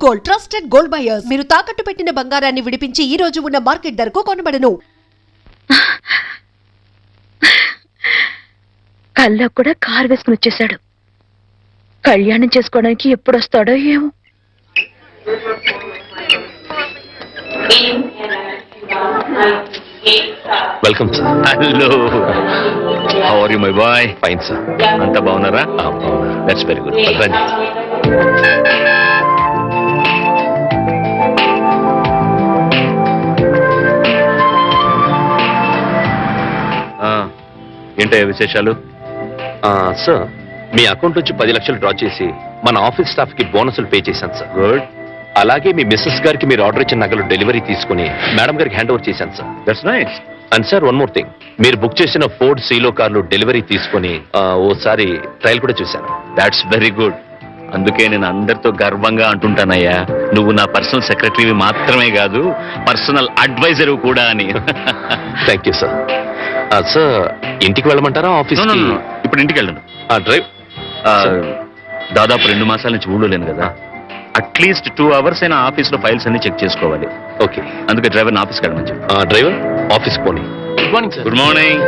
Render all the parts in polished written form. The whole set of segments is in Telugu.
Gold, trusted gold buyers. మీరు తాకట్టు పెట్టిన బంగారాన్ని విడిపించి ఈ రోజు ఉన్న మార్కెట్ ధరకు కొనబడను. కల్లో కూడా కారు వేసుకుని వచ్చేసాడు. కళ్యాణం చేసుకోవడానికి ఎప్పుడు వస్తాడో ఏమో. Welcome sir. Hello, how are you my boy? Fine sir. అంతా బాగున్నారా? That's very good. రండి. ఏంటయ్యా విశేషాలు? సార్, మీ అకౌంట్ నుంచి 10 లక్షలు డ్రా చేసి మన ఆఫీస్ స్టాఫ్ కి బోనసులు పే చేశాను సార్. గుడ్. అలాగే మీ మిస్సెస్ గారికి మీరు ఆర్డర్ ఇచ్చిన నగలు డెలివరీ తీసుకుని మేడం గారికి హ్యాండ్ ఓవర్ చేశాను sir. That's nice. And sir, one more thing, మీరు బుక్ చేసిన ఫోర్డ్ సీలో కార్లు డెలివరీ తీసుకుని ఓసారి ట్రయల్ కూడా చూశాను. That's very good. అందుకే నేను అందరితో గర్వంగా అంటుంటానయ్యా, నువ్వు నా పర్సనల్ సెక్రటరీ మాత్రమే కాదు, పర్సనల్ అడ్వైజర్ కూడా అని. Thank you sir. సార్, ఇంటికి వెళ్ళమంటారా ఆఫీస్? ఇప్పుడు ఇంటికి వెళ్ళను. డ్రైవ్. దాదాపు 2 మాసాల నుంచి ఊళ్ళో లేను కదా, అట్లీస్ట్ 2 hours అయినా ఆఫీస్ లో ఫైల్స్ అన్ని చెక్ చేసుకోవాలి. ఓకే. అందుకే డ్రైవర్ ఆఫీస్కి వెళ్ళమని చెప్పు. డ్రైవర్ ఆఫీస్ పోనీ. Good morning sir. Good morning.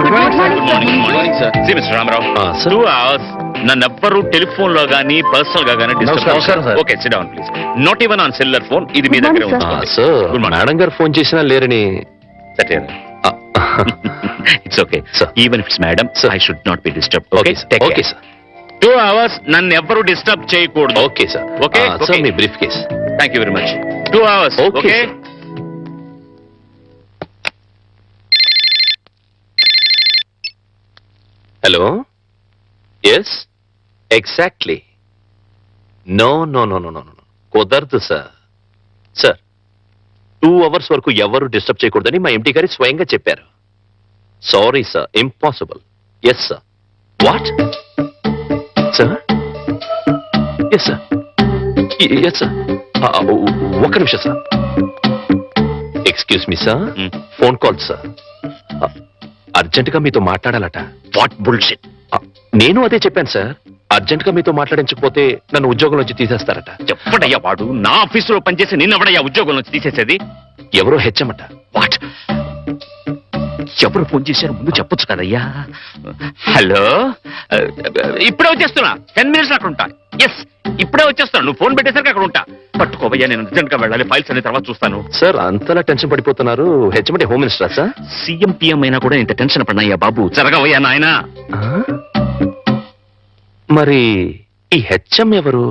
Good morning sir. See mister Ramarao, sir. 2 hours నన్నెవ్వరూ టెలిఫోన్ లో గానీ పర్సనల్ గా గానీ నమస్కారం, sir. Okay, sit down please. Not even on cellular phone. ఇది మీ దగ్గర ఉంది. సార్, మేడం గారు ఫోన్ చేసినా లేరని. It's okay sir. Even it's madam, I should not be disturb. Okay okay sir. 2 hours నన్ను ఎవ్వరూ డిస్టర్బ్ చేయకూడదు. Okay sir. ఓకే సార్, మీ briefcase. Thank you very much. 2 hours. Okay. Hello. Yes, exactly. No no no no no no కుదరదు సార్. సార్, 2 hours వరకు ఎవరు డిస్టర్బ్ చేయకూడదని మా ఎంటీ గారి స్వయంగా చెప్పారు. Sorry sir, impossible. Yes sir. What sir? Yes sir, yes sir. ఒక్క నిమిషం sir. Excuse me sir, phone call sir. Urgent గా మీతో మాట్లాడాలట. What bullshit. నేను అదే చెప్పాను సార్. అర్జెంట్ గా మీతో మాట్లాడించకపోతే నన్ను ఉద్యోగం నుంచి తీసేస్తారట. చెప్పడయ్యా, వాడు నా ఆఫీసులో పనిచేసి నిన్నవడయ్యా ఉద్యోగం నుంచి తీసేసేది? ఎవరో హెచ్చమట. వాట్? ఎవరు ఫోన్ చేశారు ముందు చెప్పొచ్చు కదయ్యా. హలో, ఇప్పుడే వచ్చేస్తున్నా. 10 minutes అక్కడ ఉంటా. ఎస్, ఇప్పుడే వచ్చేస్తాను. నువ్వు ఫోన్ పెట్టేసరికి అక్కడ ఉంటా. పట్టుకోవయ్యా, నేను అర్జెంట్ గా వెళ్ళాలి. ఫైల్స్ అన్ని తర్వాత చూస్తాను. సార్, అంతలా టెన్షన్ పడిపోతున్నారు. హెచ్చమంటే హోమ్ మినిస్టరా సార్? సీఎం పిఎం అయినా కూడా ఇంత టెన్షన్ పడినాయ్యా బాబు. జరగవయ్యా నాయనా. మరి ఈ హెచ్ఎం ఎవరు?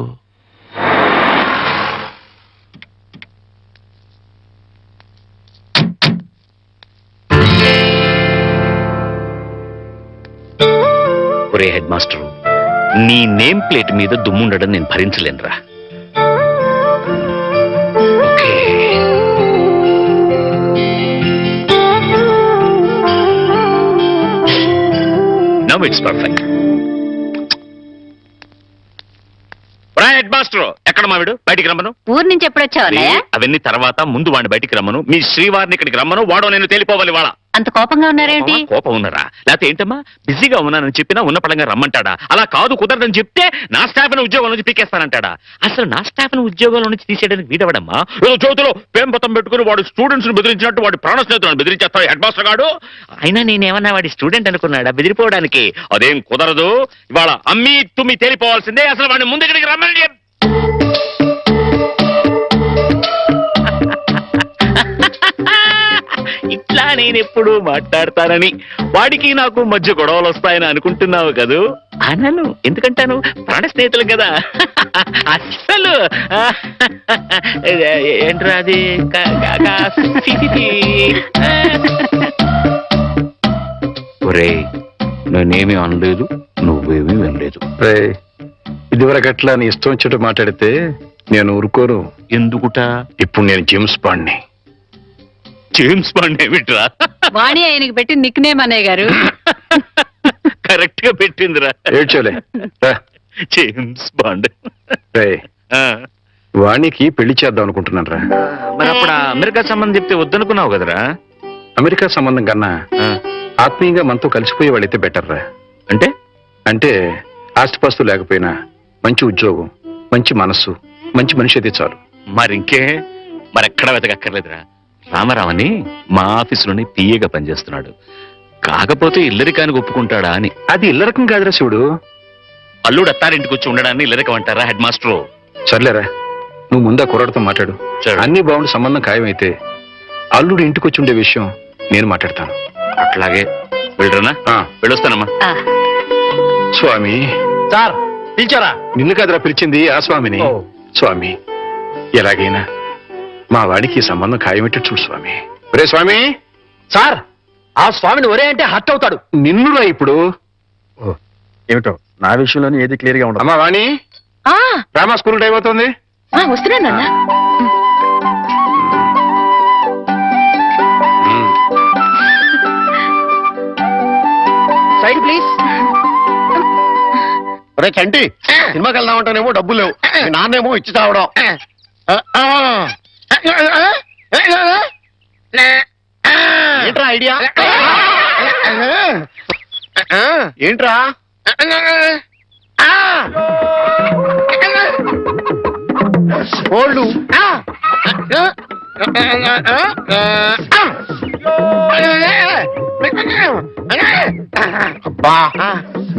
ఒరే హెడ్ మాస్టర్, నీ నేమ్ ప్లేట్ మీద దుమ్ముండడం నేను భరించలేనురా. Okay. Now it's perfect. Head master, ఎక్కడ మావిడు? బయటికి రమ్మను. ఊరు నుంచి ఎప్పుడు వచ్చావు? అవన్నీ తర్వాత, ముందు వాడిని బయటికి రమ్మను. మీ శ్రీవారిని ఇక్కడికి రమ్మను. వాడో నేను తేలిపోవాలి. వాళ్ళ అంత కోపంగా ఉన్నారేంటి? కోపం ఉన్నారా? లేకపోతే ఏంటమ్మా, బిజీగా ఉన్నానని చెప్పినా ఉన్న పడంగా రమ్మంటాడా? అలా కాదు, కుదరదని చెప్తే నా స్టాఫ్ ని ఉద్యోగం నుంచి పీకేస్తానంటాడా? అసలు నా స్టాఫ్ ని ఉద్యోగంలో నుంచి తీసేయడానికి వీడవడమ్మా. చేతిలో పేంపతం పెట్టుకుని వాడు స్టూడెంట్స్ ని బెదిరించినట్టు వాడి ప్రాణ స్నేహితులను బెదిరించేస్తాడు హెడ్ మాస్టర్ గాడు. అయినా నేనేమన్నా వాడి స్టూడెంట్ అనుకున్నాడా బెదిరిపోవడానికి? అదేం కుదరదు. ఇవాళ అమ్మి తుమ్మి తేలిపోవాల్సిందే. అసలు వాడిని ముందు ఇక్కడికి రమ్మని. ఇట్లా నేనెప్పుడు మాట్లాడతానని, వాడికి నాకు మధ్య గొడవలు వస్తాయని అనుకుంటున్నావు కదూ? అనను. ఎందుకంటాను? ప్రాణ స్నేహితులు కదా. అస్సలు ఏంట్రా అది? ఒరే, నేనేమీ అనలేదు, నువ్వేమీ వినలేదు. ఇదివరకు అట్లా నీ ఇష్టం వచ్చేట్టు మాట్లాడితే నేను ఊరుకోను. ఎందుకుట? ఇప్పుడు నేను జేమ్స్ బాండ్ని. జేమ్స్ బాండ్ ఏమిట్రా? వాణి ఆయనకి పెట్టి నిక్ నేమ్ అన్నయ్య గారు. కరెక్ట్ గా పెట్టిందిరా. ఏడ్చోలే. James bond. వాణికి పెళ్లి చేద్దాం అనుకుంటున్నాను రా. మరి అప్పుడు అమెరికా సంబంధం చెప్తే వద్దనుకున్నావు కదరా? అమెరికా సంబంధం కన్నా ఆత్మీయంగా మనతో కలిసిపోయే వాళ్ళైతే బెటర్ రా. అంటే అంటే ఆస్తిపాస్తు లేకపోయినా మంచి ఉద్యోగం, మంచి మనస్సు, మంచి మనిషి అయితే చాలు. మరింకే మరెక్కడా వెతకక్కర్లేదురా. రామారావు అని మా ఆఫీసులోనే పిఏగా పనిచేస్తున్నాడు. కాకపోతే ఇల్లరికానికి ఒప్పుకుంటాడా అని. అది ఇల్లరకం కాదురా శివుడు. అల్లుడు అత్తారింటికి వచ్చి ఉండడాన్ని ఇల్లరికం అంటారా హెడ్ మాస్టరు? సర్లేరా, నువ్వు ముందా కుర్రాడితో మాట్లాడు. సరే. అన్ని బాగుండి సంబంధం ఖాయమైతే అల్లుడు ఇంటికి వచ్చి ఉండే విషయం నేను మాట్లాడతాను. అట్లాగే వెళ్ళరనా? వెళ్ళొస్తానమ్మా. స్వామి సార్ పిలిచారా? నిన్ను కాదురా పిలిచింది, ఆ స్వామిని. ఓ. స్వామి ఎలాగైనా మా వాడికి ఈ సంబంధం ఖాయమెట్టు చూడు స్వామి. రే స్వామి. సార్ ఆ స్వామిని ఒరే అంటే హర్ట్ అవుతాడు. నిన్నురా ఇప్పుడు. ఏమిటో నా విషయంలోనే ఏది క్లియర్ గా ఉండదు. అమ్మా వాణి, ఆ, రామా స్కూల్ టైం అవుతుంది. ఆ, వస్తున్నానన్నా. Side please. ఒరే చంటి, సినిమాకి వెళ్దామంటానేమో డబ్బులు లేవు, మీ నాన్నేమో ఇచ్చి చావడం. ఏంట్రా ఐడియా? ఏంట్రా? కోళ్ళు. అబ్బా,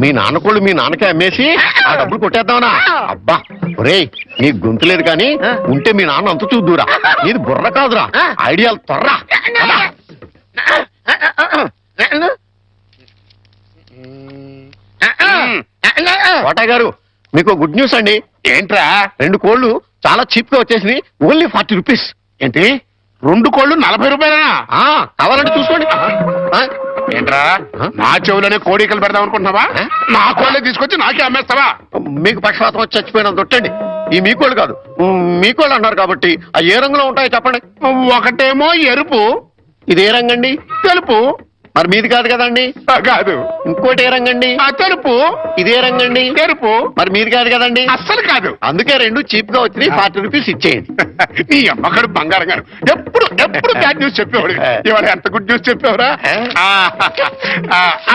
మీ నాన్న కోళ్ళు మీ నాన్నకే అమ్మేసి ఆ డబ్బులు కొట్టేద్దామనా? అబ్బా ఒరేయ్, నీ గొంతు లేదు కానీ ఉంటే మీ నాన్న అంత చూద్దురా. నీది బుర్ర కాదురా, ఐడియాలు తొర్రా. కోటయ్య గారు, మీకు గుడ్ న్యూస్ అండి. ఏంట్రా? 2 కోళ్ళు చాలా చీప్ గా వచ్చేసింది, ఓన్లీ 40 రూపీస్. ఏంటి 2 కోళ్ళు 40 రూపాయలేనా? కావాలంటే చూసుకోండి. ఏంట్రా నా చెవులోనే కోడికలు పెడదాం అనుకుంటున్నావా? నా కోళ్ళే తీసుకొచ్చి నాకే అమ్మేస్తావా? మీకు పక్షపాతం వచ్చి చచ్చిపోయినా దొట్టండి. ఈ మీ కోళ్ళు కాదు, మీ కోళ్ళు అన్నారు కాబట్టి ఆ ఏ రంగులో ఉంటాయో చెప్పండి. ఒకటేమో ఎరుపు. ఇది ఏ రంగండి? తెలుపు. మరి మీది కాదు కదండి? కాదు. ఇంకోటి ఏ రంగండి? తెలుపు. ఇదే రంగండి? తెలుపు. మరి మీది కాదు కదండి? అస్సలు కాదు. అందుకే 2 చీప్ గా వచ్చినాయి, 40 రూపీస్ ఇచ్చేయండి. నీ అమ్మగారు బంగారం గారు ఎప్పుడు ఎప్పుడు బ్యాడ్ న్యూస్ చెప్పేవాడు. ఇవాళ ఎంత గుడ్ న్యూస్ చెప్పేవరా?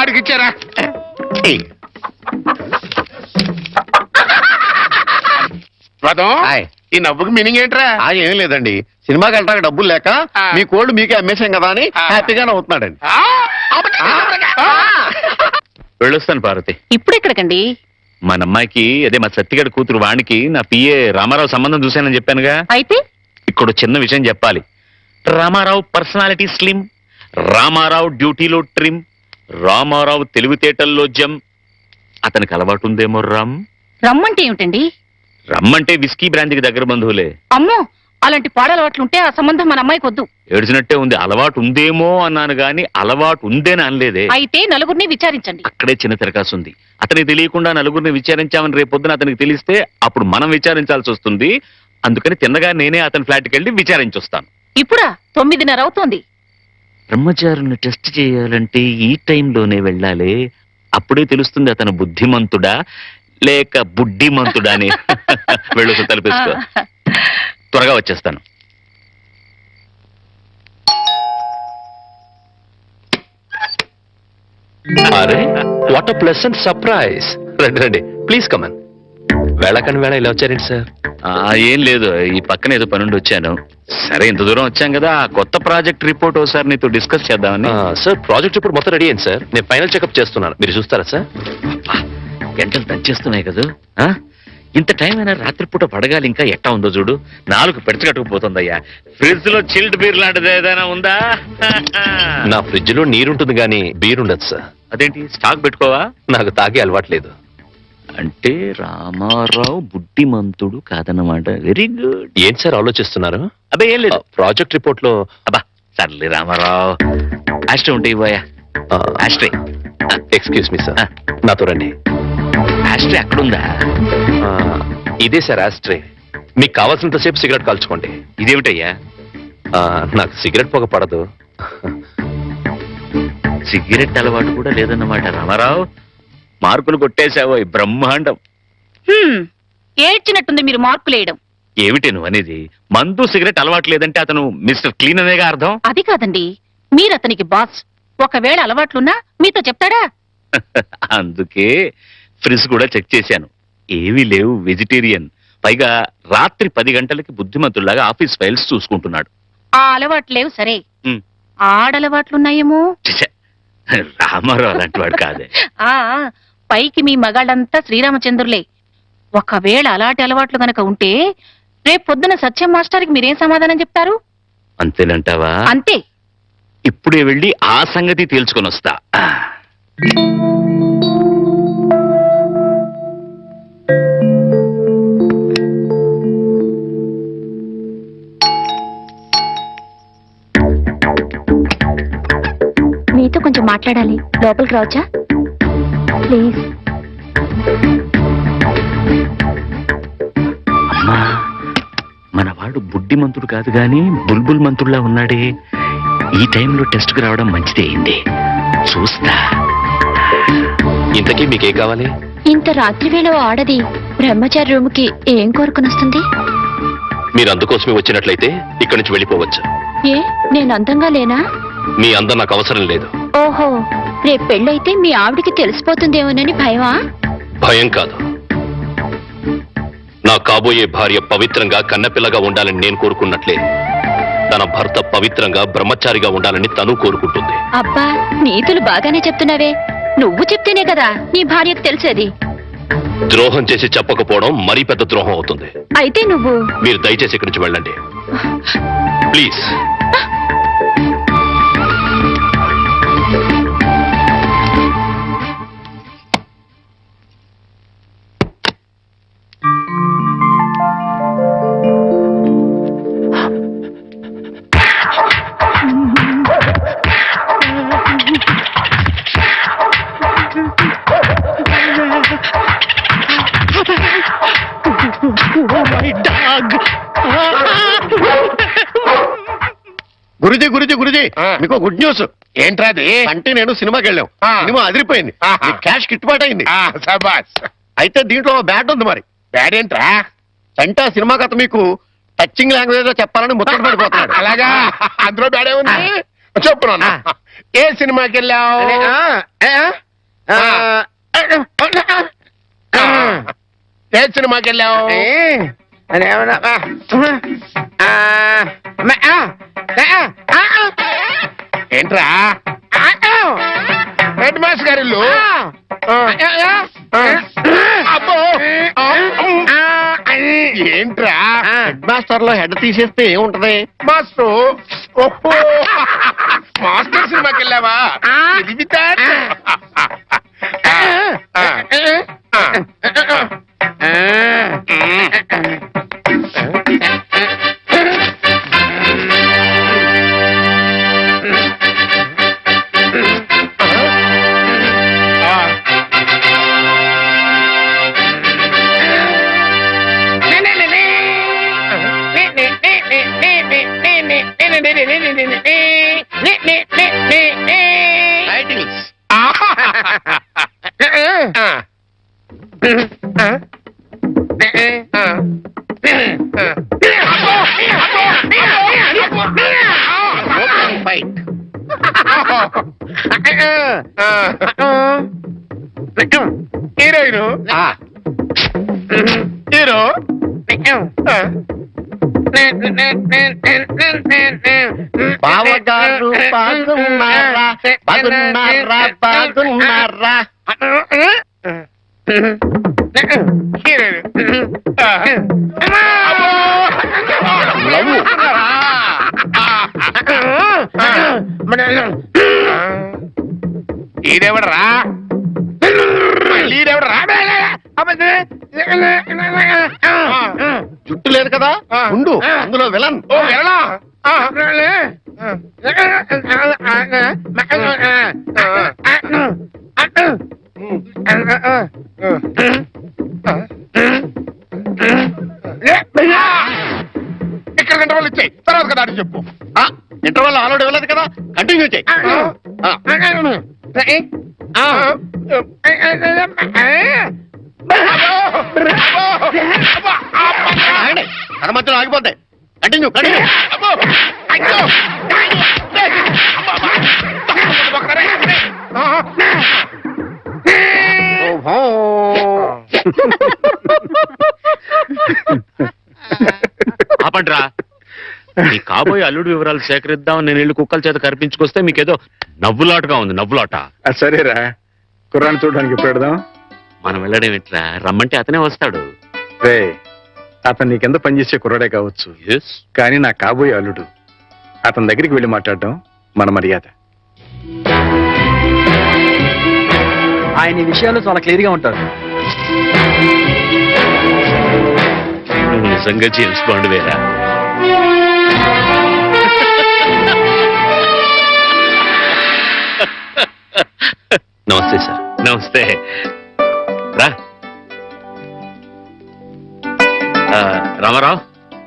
ఆడికి ఇచ్చారా? ఈ నవ్వుకి మీనింగ్ ఏంట్రా? ఏం లేదండి, సినిమాకి వెళ్ళడానికి డబ్బులు లేక మీ కోళ్ళు మీకే అమ్మేశాం కదా అని హ్యాపీగానే అవుతున్నాడండి. వెళ్ళొస్తాను పార్వతి. ఇప్పుడు ఎక్కడికండి? మన అమ్మాయికి, అదే మా సత్తిగడి కూతురు వాణికి నా పిఏ రామారావు సంబంధం చూశానని చెప్పానుగా. అయితే ఇక్కడ చిన్న విషయం చెప్పాలి. రామారావు పర్సనాలిటీ స్లిమ్, రామారావు డ్యూటీలో ట్రిమ్, రామారావు తెలివితేటల్లో జమ్. అతనికి అలవాటు ఉందేమో రమ్మంటే ఏమిటండి? రమ్మంటే విస్కీ బ్రాంతికి దగ్గర బంధువులే. అమ్మో, అలాంటి పాడలవాట్లుంటే ఆ సంబంధం మన అమ్మాయికి వద్దు. ఏడ్చినట్టే ఉంది. అలవాటు ఉందేమో అన్నాను గాని అలవాటు ఉందేని అనలేదే. అయితే నలుగురిని విచారించండి. అక్కడే చిన్న తిరకాసు ఉంది. అతనికి తెలియకుండా నలుగురిని విచారించామని రేపొద్దున అతనికి తెలిస్తే అప్పుడు మనం విచారించాల్సి వస్తుంది. అందుకని తిన్నగా నేనే అతని ఫ్లాట్కి వెళ్ళి విచారించొస్తాను. ఇప్పుడా? 9:30 అవుతోంది. బ్రహ్మచారుని టెస్ట్ చేయాలంటే ఈ టైంలోనే వెళ్ళాలి. అప్పుడే తెలుస్తుంది అతను బుద్ధిమంతుడా లేక బుడ్డిమంతుడా అని. వెళ్ళు, తలపేసుకో. త్వరగా వచ్చేస్తాను. అరే వాట్ అ ప్లెసెంట్ సర్ప్రైజ్. రండి రండి, ప్లీజ్ కమన్. వేళకని వేళ ఇలా వచ్చారేంటి సార్? ఏం లేదు, ఈ పక్కన ఏదో పనుండి వచ్చాను. సరే, ఇంత దూరం వచ్చాం కదా, కొత్త ప్రాజెక్ట్ రిపోర్ట్ ఒకసారి నీతో డిస్కస్ చేద్దామని. సార్ ప్రాజెక్ట్ ఇప్పుడు మొత్తం రెడీ అయింది సార్. నేను ఫైనల్ చెకప్ చేస్తున్నాను, మీరు చూస్తారా సార్? గంటలు దంచేస్తున్నాయి కదా. ఇంత టైం అయినా రాత్రిపూట పడగాలి. ఇంకా ఎట్టా ఉందో చూడు, 4 పెడచగట్టుకుపోతుందయ్యా. ఫ్రిడ్జ్ లో చిల్డ్ బీర్ లాంటిది ఏదైనా ఉందా? నా ఫ్రిడ్జ్ లో నీరుంటుంది కానీ బీర్ ఉండదు సార్. అదేంటి, స్టాక్ పెట్టుకోవా? నాకు తాగే అలవాట్లేదు. అంటే రామారావు బుద్ధిమంతుడు కాదన్నమాట. Very good. ఏం సార్ ఆలోచిస్తున్నారు? అదే ఏం లేదు, ప్రాజెక్ట్ రిపోర్ట్ లో. అబ్బా సర్లే రామారావు, ఆస్ట్రే ఉంటే ఇవ్వయా. ఆస్ట్రే. ఎక్స్క్యూజ్ మీ సార్, నాతో రండి. ఆస్ట్రే అక్కడుందా? ఇదే సార్ ఆస్ట్రే. మీకు కావాల్సినంతసేపు సిగరెట్ కాల్చుకోండి. ఇదేమిటయ్యా? నాకు సిగరెట్ పొగ పడదు. సిగరెట్ అలవాటు కూడా లేదన్నమాట. రామారావు, మార్కులు కొట్టేశావో బ్రహ్మాండం. ఏడ్చినట్టుంది మీరు మార్కులేయడం. ఏమిటి నువ్వు అనేది? మందు సిగరెట్ అలవాటు లేదంటే అతను మిస్టర్ క్లీన్ అనేగా అర్థం. అది కాదండి, మీరు అతనికి బాస్. ఒకవేళ అలవాట్లున్నా మీతో చెప్తాడా? అందుకే ఫ్రిడ్జ్ కూడా చెక్ చేశాను, ఏమీ లేవు. వెజిటేరియన్. పైగా రాత్రి 10 గంటలకి బుద్ధిమంతుల్లాగా ఆఫీస్ ఫైల్స్ చూసుకుంటున్నాడు. ఆ అలవాట్లు లేవు సరే, ఉమ్. ఆడలవాట్లున్నాయేమో. ఛే, రామారావు అలాంటి వాడు కాదే. ఆ పైకి మీ మగాళ్ళంతా శ్రీరామచంద్రులే. ఒకవేళ అలాంటి అలవాట్లు గనక ఉంటే రేపు పొద్దున సత్యం మాస్టర్కి మీరేం సమాధానం చెప్తారు? అంతేనంటావా? అంతే. ఇప్పుడే వెళ్ళి ఆ సంగతి తేల్చుకొని వస్తా. మీతో కొంచెం మాట్లాడాలి, లోపలికి రావచ్చా ప్లీజ్? అమ్మా, మనవాడు బుడ్డిమంతుడు కాదు గాని బుల్బుల్ మంతుడులా ఉన్నాడే. ఈ టైంలో టెస్ట్కి రావడం మంచిదే అయింది. చూస్తా. ఇంతకీ మీకేం కావాలి? ఇంత రాత్రి వేళ ఆడది బ్రహ్మచారి రూమ్కి ఏం కోరుకుని వస్తుంది? మీరు అందుకోసమే వచ్చినట్లయితే ఇక్కడి నుంచి వెళ్ళిపోవచ్చు. ఏ నేను అందంగా లేనా? మీ అందం నాకు అవసరం లేదు. ఓహో, రేపు పెళ్ళైతే మీ ఆవిడికి తెలిసిపోతుందేమోనని భయమా? భయం కాదు. నా కాబోయే భార్య పవిత్రంగా కన్నపిల్లగా ఉండాలని నేను కోరుకున్నట్లే తన భర్త పవిత్రంగా బ్రహ్మచారిగా ఉండాలని తను కోరుకుంటుంది. అబ్బా, నీతులు బాగానే చెప్తున్నావే. నువ్వు చెప్తేనే కదా నీ భార్యకు తెలిసేది. ద్రోహం చేసి చెప్పకపోవడం మరీ పెద్ద ద్రోహం అవుతుంది. అయితే నువ్వు మీరు దయచేసి ఇక్కడి నుంచి వెళ్ళండి ప్లీజ్. గురుజీ గురుజీ గురుజీ, మీకు గుడ్ న్యూస్. ఏంట్రా అది? అంటే నేను సినిమాకి వెళ్ళాం, సినిమా అదిరిపోయింది, క్యాష్ గిట్టుబాటు అయింది. అయితే దీంట్లో బ్యాడ్ ఉంది. మరి బ్యాడ్ ఏంట్రా? అంటే ఆ సినిమా కథ మీకు టచింగ్ లాంగ్వేజ్ లో చెప్పాలని ముచ్చట పడిపోతున్నాడు. అలాగా? అందులో బ్యాడే ఉంది. చెప్పు నాన్న, ఏ సినిమాకి వెళ్ళావు? ఏ సినిమాకి వెళ్ళావు? ఏంట్రా? హెడ్ మాస్టర్ గారి ఇల్లు. అబ్బో, ఏంట్రా? హెడ్ మాస్టర్ లో హెడ్ తీసేస్తే ఏముంటది? మాస్టర్. ఓహో, మాస్టర్ సినిమాకి వెళ్ళావా? ఇది హీరోయిన్ హీరో బావగారు బాగున్నారా? బాగున్నారా? బాగున్నారా? ఈడెవడరా? ఈడెవడరా? జుట్టు లేదు కదా ఉండు, అందులో విలన్. ఓ విలనా? ఇక్కడ ఇంటర్వల్ ఇచ్చాయి, తర్వాత కదా అని చెప్పు. ఇంటర్వల్ ఆల్రెడీ వెళ్ళదు కదా, కంటిన్యూ చేయి. కథ మధ్యలో ఆగిపోతాయి. Continue continue. ఆపండ్రా. నీ కాబోయే అల్లుడు వివరాలు సేకరిద్దామని నేను ఇల్లు కుక్కల చేత కనిపించుకొస్తే మీకేదో నవ్వులాటగా ఉంది, నవ్వులాట. సరేరా, కుర్రాన్ని చూడడానికి ఎప్పుడు పెడదాం? మనం వెళ్ళడం ఎట్లా, రమ్మంటే అతనే వస్తాడు. రే, అతను నీ కింద పనిచేసే కుర్రాడే కావచ్చు, ఎస్ కానీ నా కాబోయే అల్లుడు. అతని దగ్గరికి వెళ్ళి మాట్లాడడం మన మర్యాద. ఆయన ఈ విషయాల్లో చాలా క్లియర్ గా ఉంటారు. నువ్వు నిజంగా జేమ్స్ బాండ్ వేరా? నమస్తే సార్. నమస్తే. రా. రామారావు,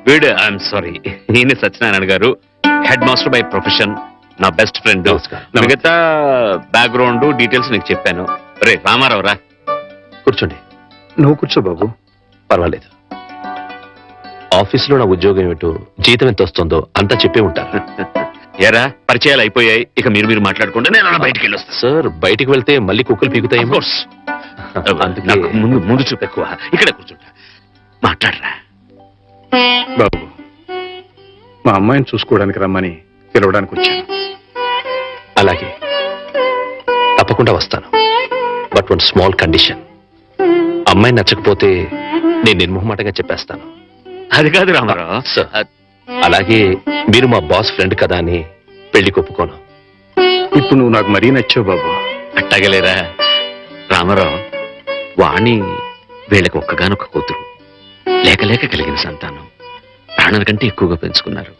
వీడు ఐఎమ్ సారీ, ఈయన సత్యనారాయణ గారు, హెడ్ మాస్టర్ బై ప్రొఫెషన్, నా బెస్ట్ ఫ్రెండ్. నమస్కారం. మిగతా బ్యాక్గ్రౌండ్ డీటెయిల్స్ నీకు చెప్పాను. రే రామారావు రా. కూర్చోండి. నువ్వు కూర్చో బాబు. పర్వాలేదు. ఆఫీసులో నా ఉద్యోగం ఏమిటో, జీతం ఎంత వస్తుందో అంతా చెప్పే ఉంటారు. ఏరా, పరిచయాలు అయిపోయాయి, ఇక మీరు మాట్లాడుకుంటే నేను అలా బయటికి వెళ్ళొస్తా. సార్, బయటికి వెళ్తే మళ్ళీ కుక్కలు పీకుతాయేమో. నాకు ముందు చూపు ఎక్కువ. ఇక్కడే కూర్చుంటా, మాట్లాడరా. బాబు, మా అమ్మాయిని చూసుకోవడానికి రమ్మని పిలవడానికి వచ్చాను. అలాగే, తప్పకుండా వస్తాను. But one small condition. అమ్మాయి నచ్చకపోతే నేను నిర్మోహమాటంగా చెప్పేస్తాను. అది కాదు రామారావు. సార్, అలాగే మీరు మా బాస్ ఫ్రెండ్ కదా అని పెళ్లి ఒప్పుకోను. ఇప్పుడు నువ్వు నాకు మరీ నచ్చావు బాబు. అట్టగలేరా రామారావు. వాణి వీళ్ళకి ఒక్కగానొక్క కూతురు, లేక లేక కలిగిన సంతానం, ప్రాణాల కంటే ఎక్కువగా పెంచుకున్నారు.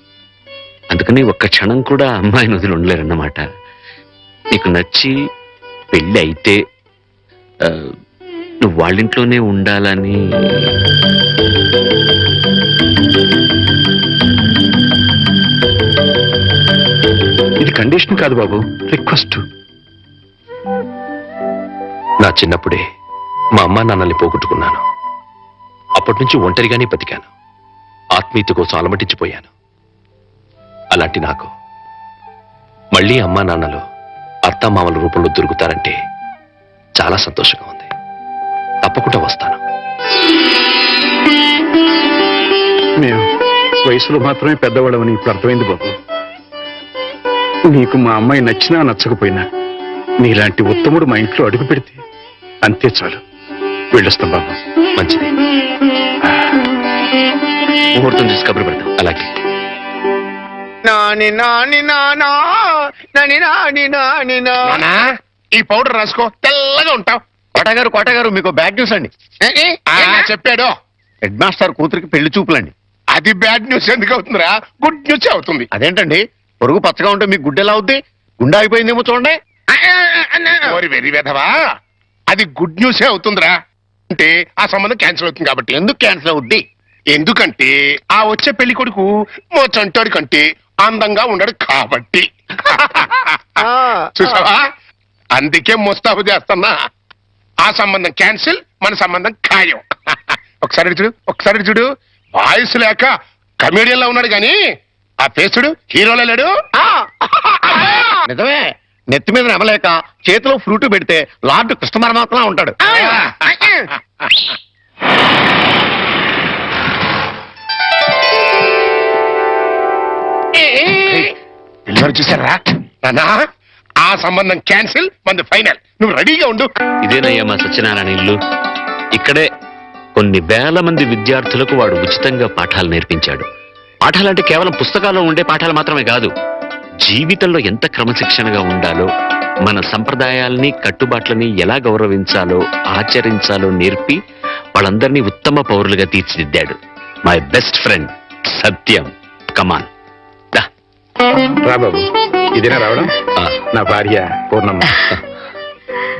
అందుకని ఒక్క క్షణం కూడా అమ్మాయిని వదిలి ఉండలేరన్నమాట. నీకు నచ్చి పెళ్ళి అయితే నువ్వు వాళ్ళింట్లోనే ఉండాలని. ఇది కండిషన్ కాదు బాబు, రిక్వెస్ట్. నా చిన్నప్పుడే మా అమ్మా నాన్నల్ని పోగొట్టుకున్నాను. అప్పటి నుంచి ఒంటరిగానే బతికాను. ఆత్మీయత కోసం అలమటించిపోయాను. అలాంటి నాకు మళ్ళీ అమ్మా నాన్నలు అత్తామామల రూపంలో దొరుకుతారంటే చాలా సంతోషంగా ఉంది. తప్పకుండా వస్తాను. మేము వయసులో మాత్రమే పెద్దవాళ్ళమని ఇప్పుడు అర్థమైంది బాబు. నీకు మా అమ్మాయి నచ్చినా నచ్చకపోయినా నీలాంటి ఉత్తముడు మా ఇంట్లో అడుగు పెడితే అంతే చాలు. వెళ్ళొస్తాం బాబు. మంచిది. ముహూర్తం చూసి కబురు పెడతాం. అలాగే. నానా, ఈ పౌడర్ రాసుకో, తెల్లగా ఉంటావు. కోటగారు మీకు బ్యాడ్ న్యూస్ అండి. చెప్పాడు. హెడ్ మాస్టర్ కూతురికి పెళ్లి చూపులండి. అది బ్యాడ్ న్యూస్ ఎందుకు అవుతుందిరా? గుడ్ న్యూస్ అవుతుంది. అదేంటండి, పొరుగు పచ్చగా ఉంటే మీకు గుడ్డ ఎలా అవుద్ది? గుండె అయిపోయిందేమో చూడండి. వెరీ వెధవా, అది గుడ్ న్యూసే అవుతుందిరా. అంటే ఆ సంబంధం క్యాన్సిల్ అవుతుంది కాబట్టి. ఎందుకు క్యాన్సిల్ అవుద్ది? ఎందుకంటే ఆ వచ్చే పెళ్లి కొడుకు మా చంటాడి కంటే అందంగా ఉండడు కాబట్టి. చూసావా, అందుకే ముస్తాబు చేస్తున్నా. ఆ సంబంధం క్యాన్సిల్, మన సంబంధం ఖాయం. ఒకసారి చూడు, వాయిస్ లేక కమేడియన్ లా ఉన్నాడు గాని ఆ ఫేసుడు హీరోలో లేడు. నిజమే, నెత్తి మీద నమ్మలేక చేతిలో ఫ్రూట్ పెడితే లార్డ్ కృష్ణ పరమాత్మ ఉంటాడు. పిల్లలు చూసారా నానా? ఆ సంబంధం క్యాన్సిల్, మంది ఫైనల్. నువ్వు రెడీగా ఉండు. ఇదేనయ్యా మా సత్యనారాయణ ఇల్లు. ఇక్కడే కొన్ని వేల మంది విద్యార్థులకు వాడు ఉచితంగా పాఠాలు నేర్పించాడు. పాఠాలంటే కేవలం పుస్తకాల్లో ఉండే పాఠాలు మాత్రమే కాదు, జీవితంలో ఎంత క్రమశిక్షణగా ఉండాలో, మన సంప్రదాయాల్ని కట్టుబాట్లని ఎలా గౌరవించాలో ఆచరించాలో నేర్పి వాళ్ళందరినీ ఉత్తమ పౌరులుగా తీర్చిదిద్దాడు. మై బెస్ట్ ఫ్రెండ్ సత్యం. కమాన్ రా బాబు. ఇదేనా రావడం? నా భార్య పూర్ణమ్మ.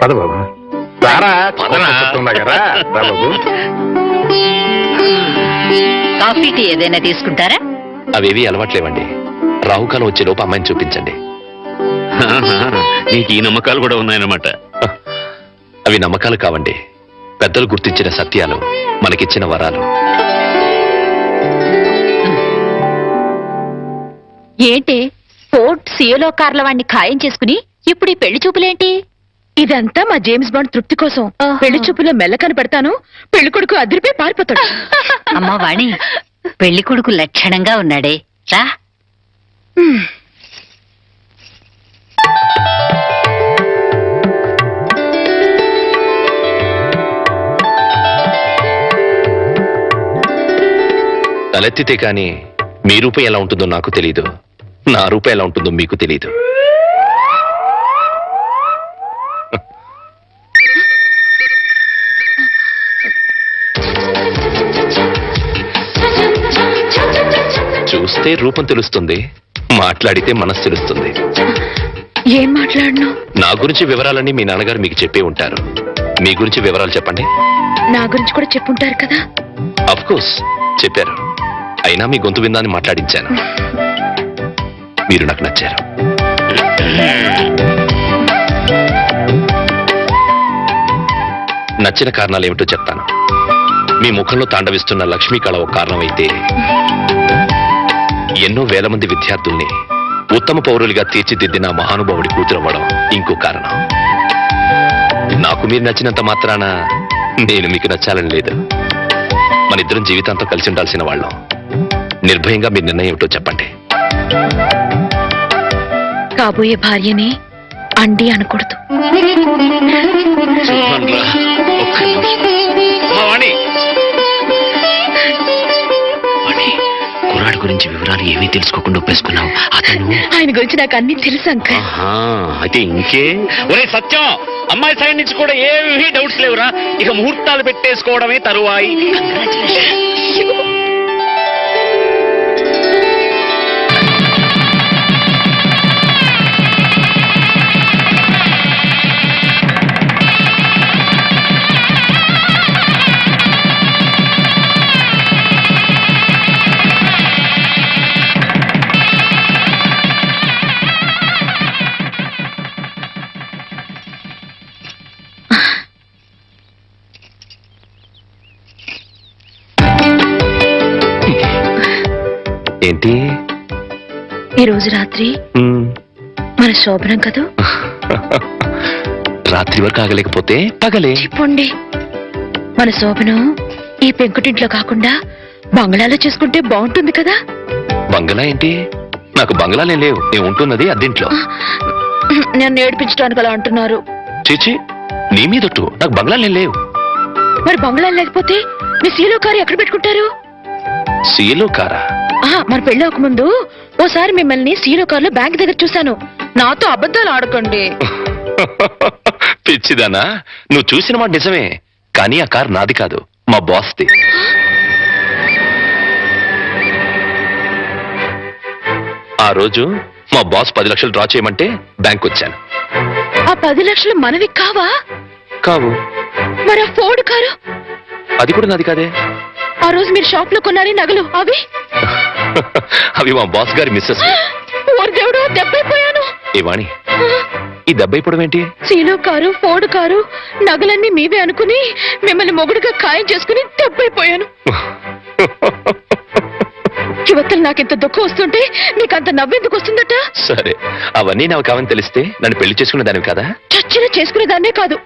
పద బాబు. రారా, రా బాబు. కాఫీ టీ ఏదైనా తీసుకుంటారా? అవేవి అలవాట్లేవండి. రాహుకాలం వచ్చే లోపు అమ్మాయిని చూపించండి. నీకు ఈ నమ్మకాలు కూడా ఉన్నాయన్నమాట. అవి నమ్మకాలు కావండి, పెద్దలు గుర్తించిన సత్యాలు, మనకిచ్చిన వరాలు. ఏంటి, ఫోర్ట్ సియోలో కార్ల వాడిని ఖాయం చేసుకుని ఇప్పుడు ఈ పెళ్లి చూపులేంటి? ఇదంతా మా జేమ్స్ బాండ్ తృప్తి కోసం. పెళ్లి చూపులో మెల్ల కనపడతాను, పెళ్లి కొడుకు అదిరిపోయి పారిపోతాడు. అమ్మ వాణి, పెళ్లి కొడుకు లక్షణంగా ఉన్నాడే రా. తలెత్తితే కానీ మీ రూపం ఎలా ఉంటుందో నాకు తెలీదు, నా రూపం ఎలా ఉంటుందో మీకు తెలీదు. చూస్తే రూపం తెలుస్తుంది, మాట్లాడితే మనసు తెలుస్తుంది. ఏం మాట్లాడను? నా గురించి వివరాలన్నీ మీ నాన్నగారు మీకు చెప్పే ఉంటారు. మీ గురించి వివరాలు చెప్పండి. నా గురించి కూడా చెప్పుంటారు కదా. అఫ్ కోర్స్ చెప్పారు, అయినా మీ గొంతు విందాన్ని మాట్లాడించాను. మీరు నాకు నచ్చారు. నచ్చిన కారణాలు ఏమిటో చెప్తాను. మీ ముఖంలో తాండవిస్తున్న లక్ష్మీ కళ ఒక కారణమైతే, ఎన్నో వేల మంది విద్యార్థుల్ని ఉత్తమ పౌరులుగా తీర్చిదిద్దిన మహానుభావుడి కూతురవ్వడం ఇంకో కారణం. నాకు మీరు నచ్చినంత మాత్రాన నేను మీకు నచ్చాలని లేదు. మన ఇద్దరం జీవితాంతో కలిసి ఉండాల్సిన వాళ్ళం. నిర్భయంగా మీ నిర్ణయం ఏమిటో చెప్పండి. కాబోయే భార్యని అండి అనకూడదు. కుర్రాడి గురించి వివరాలు ఏమీ తెలుసుకోకుండా ఒప్పేసుకున్నావు. అతను ఆయన గురించి నాకు అన్ని తెలుసు అంకల్. అయితే ఇంకే. ఒరే సత్యం, అమ్మాయి సైడ్ నుంచి కూడా ఏమీ డౌట్స్ లేవురా. ఇక ముహూర్తాలు పెట్టేసుకోవడమే తరువాయి. ఏంటి ఈ రోజు రాత్రి మన శోభనం కదూ. రాత్రి వరకు ఆగలేకపోతే పగలే చెప్పండి. మన శోభనం ఈ పెంకుటింట్లో కాకుండా బంగ్లాలో చేసుకుంటే బాగుంటుంది కదా. బంగ్లా ఏంటి? నాకు బంగ్లాలే లేవు. నేను ఉంటున్నది అద్దెంట్లో. నేను నేర్పించడానికి అలా అంటున్నారు. చీచి, నీ మీదొట్టు. నాకు బంగ్లాలే లేవు. మరి బంగ్లా లేకపోతే మీ సీలో కారు ఎక్కడ పెట్టుకుంటారు? సీలో కారా? మన పెళ్లి ముందు ఓసారి మిమ్మల్ని సీలో కారులో బ్యాంక్ దగ్గర చూశాను. నాతో అబద్ధాలు ఆడకండి. పిచ్చిదానా, నువ్వు చూసిన మాట నిజమే, కానీ ఆ కారు నాది కాదు, మా బాస్ది. ఆ రోజు మా బాస్ 10 లక్షలు డ్రా చేయమంటే బ్యాంక్ వచ్చాను. ఆ 10 లక్షలు మనవి కావా? కావు. మరి ఆ ఫోర్డ్ కారు? అది కూడా నాది కాదే. ఆ రోజు మీరు షాప్ లో కొన్నారే నగలు అవి? అవి మా బాస్ గారి మిస్సెస్. ఓరి దేవుడు, దెబ్బైపోయాను. ఏ వాణి, ఈ దెబ్బైపోవడం ఏంటి? సీలో కారు, ఫోర్డ్ కారు, నగలన్నీ మీవే అనుకుని మిమ్మల్ని మొగుడుగా ఖాయం చేసుకుని దెబ్బైపోయాను. యువతలు నాకెంత దుఃఖం వస్తుంటే నీకంత నవ్వెందుకు వస్తుందట? సరే, అవన్నీ నాకు కావని తెలిస్తే నన్ను పెళ్లి చేసుకునే దానివి కదా. చచ్చిన చేసుకునేదాన్నే కాదు.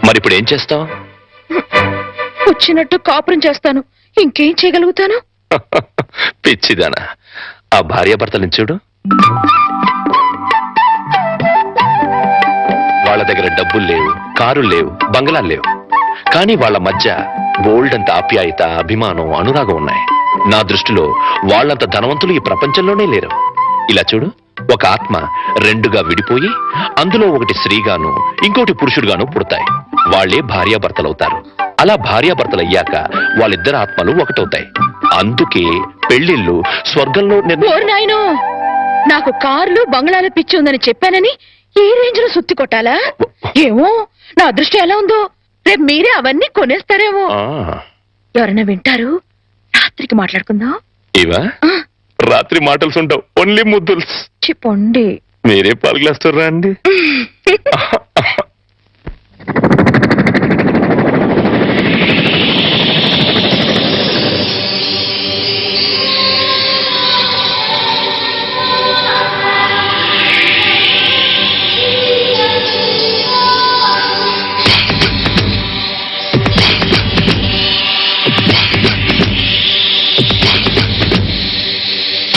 మరి ఇప్పుడు ఏం చేస్తావు? వచ్చినట్టు కాపురం చేస్తాను. ఇంకేం చేయగలుగుతాను? పిచ్చిదానా, ఆ భార్యాభర్తలను చూడు. వాళ్ళ దగ్గర డబ్బులు లేవు, కారులు లేవు, బంగ్లాలు లేవు, కానీ వాళ్ళ మధ్య బోల్డ్ అంత ఆప్యాయత, అభిమానం, అనురాగం ఉన్నాయి. నా దృష్టిలో వాళ్ళంత ధనవంతులు ఈ ప్రపంచంలోనే లేరు. ఇలా చూడు, ఒక ఆత్మ రెండుగా విడిపోయి అందులో ఒకటి స్త్రీగాను ఇంకోటి పురుషుడుగాను పుడతాయి. వాళ్లే భార్యాభర్తలవుతారు. అలా భార్యాభర్తలు అయ్యాక వాళ్ళిద్దరు ఆత్మలు ఒకటవుతాయి. అందుకే పెళ్లిళ్ళు స్వర్గంలో నాయనో, నాకు కార్లు బంగ్లాల పిచ్చి ఉందని చెప్పానని ఈ రేంజ్ లో సుత్తి కొట్టాలా? ఏమో, నా అదృష్టం ఎలా ఉందో. రేపు మీరే అవన్నీ కొనేస్తారేమో. ఎవరైనా వింటారు. రాత్రికి మాట్లాడుకుందాం. ఇవా రాత్రి మాటలు ఉండవు, ఓన్లీ ముద్దుల్స్. చెప్పండి. మీరే పాలు గ్లాస్ రండి.